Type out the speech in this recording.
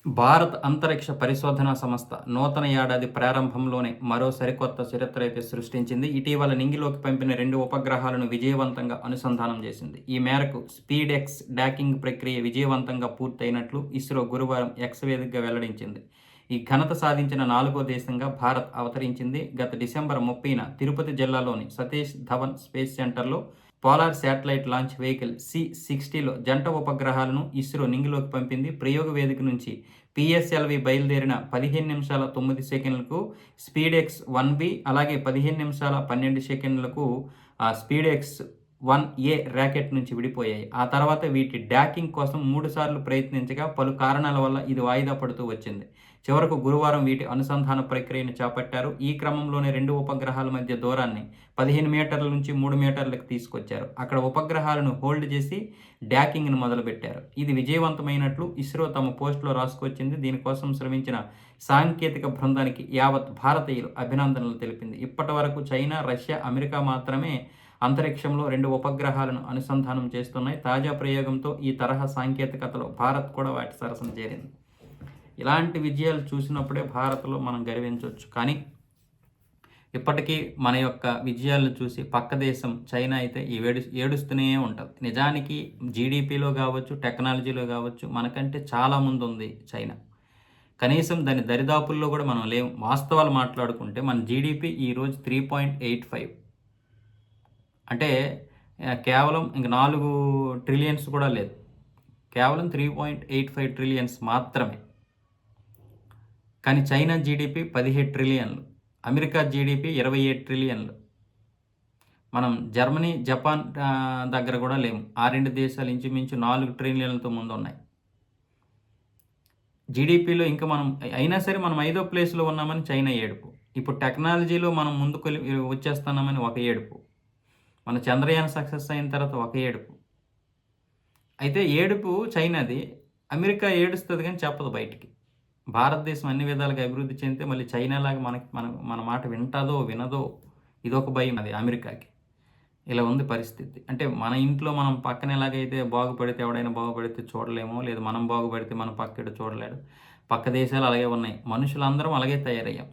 భారత్ అంతరిక్ష పరిశోధనా సంస్థ నూతన ఏడాది ప్రారంభంలోనే మరో సరికొత్త చరిత్ర అయితే సృష్టించింది. ఇటీవల నింగిలోకి పంపిన 2 ఉపగ్రహాలను విజయవంతంగా అనుసంధానం చేసింది. ఈ మేరకు స్పీడ్-ఎక్స్ డాకింగ్ ప్రక్రియ విజయవంతంగా పూర్తయినట్లు ఇస్రో గురువారం ఎక్స్ వేదికగా వెల్లడించింది. ఈ ఘనత సాధించిన 4గో దేశంగా భారత్ అవతరించింది. గత డిసెంబర్ 30న తిరుపతి జిల్లాలోని సతీష్ ధవన్ స్పేస్ సెంటర్లో పోలార్ శాటిలైట్ లాంచ్ వెహికల్ C-60లో జంట ఉపగ్రహాలను ఇస్రో నింగిలోకి పంపింది. ప్రయోగ వేదిక నుంచి PSLV బయలుదేరిన 15 నిమిషాల 9 సెకన్లకు స్పీడ్-ఎక్స్ 1B, అలాగే 15 నిమిషాల 12 సెకన్లకు స్పీడ్-ఎక్స్ 1A రాకెట్ నుంచి విడిపోయాయి. ఆ తర్వాత వీటి డాకింగ్ కోసం 3 సార్లు ప్రయత్నించగా పలు కారణాల వల్ల ఇది వాయిదా పడుతూ వచ్చింది. చివరకు గురువారం వీటి అనుసంధాన ప్రక్రియను చేపట్టారు. ఈ క్రమంలోనే 2 ఉపగ్రహాల మధ్య దూరాన్ని 15 మీటర్ల నుంచి 3 మీటర్లకు తీసుకొచ్చారు. అక్కడ ఉపగ్రహాలను హోల్డ్ చేసి డాకింగ్ను మొదలుపెట్టారు. ఇది విజయవంతమైనట్లు ఇస్రో తమ పోస్టులో రాసుకొచ్చింది. దీనికోసం శ్రమించిన సాంకేతిక బృందానికి యావత్ భారతీయులు అభినందనలు తెలిపింది. ఇప్పటి వరకు చైనా, రష్యా, అమెరికా మాత్రమే అంతరిక్షంలో 2 ఉపగ్రహాలను అనుసంధానం చేస్తున్నాయి. తాజా ప్రయోగంతో ఈ తరహా సాంకేతికతలో భారత్ కూడా వాటి సరసన చేరింది. ఇలాంటి విజయాలు చూసినప్పుడే భారత్లో మనం గర్వించవచ్చు. కానీ ఇప్పటికీ మన యొక్క విజయాలను చూసి పక్క దేశం చైనా అయితే ఏడుస్తూనే ఉంటుంది. నిజానికి జీడిపిలో కావచ్చు, టెక్నాలజీలో కావచ్చు మనకంటే చాలా ముందు ఉంది చైనా. కనీసం దాని దరిదాపుల్లో కూడా మనం లేము. వాస్తవాలు మాట్లాడుకుంటే మన జీడిపి ఈరోజు 3.85, అంటే కేవలం ఇంక 4 ట్రిలియన్స్ కూడా లేదు, కేవలం 3.85 ట్రిలియన్స్ మాత్రమే. కానీ చైనా జీడిపి 17 ట్రిలియన్లు, అమెరికా జీడిపి 27 ట్రిలియన్లు. మనం జర్మనీ, జపాన్ దగ్గర కూడా లేము. ఆ 2 దేశాలు ఇంచుమించు 4 ట్రిలియన్లతో ముందు ఉన్నాయి జీడిపిలో. ఇంకా మనం అయినా సరే మనం 5వ ప్లేస్లో ఉన్నామని చైనా ఏడుపు. ఇప్పుడు టెక్నాలజీలో మనం ముందుకు వచ్చేస్తున్నామని ఒక ఏడుపు. మన చంద్రయాన్ సక్సెస్ అయిన తర్వాత ఒక ఏడుపు. అయితే ఏడుపు చైనాది, అమెరికా ఏడుస్తుంది కానీ చెప్పదు బయటికి. భారతదేశం అన్ని విధాలుగా అభివృద్ధి చెందితే మళ్ళీ చైనాలాగా మన మాట వింటాదో వినదో ఇదొక భయం అది అమెరికాకి. ఇలా ఉంది పరిస్థితి. అంటే మన ఇంట్లో మనం పక్కన ఎలాగైతే బాగుపడితే ఎవడైనా బాగుపడితే చూడలేమో, లేదు మనం బాగుపడితే మన పక్కడు చూడలేడు, పక్క దేశాలు అలాగే ఉన్నాయి. మనుషులందరం అలాగే తయారయ్యాం.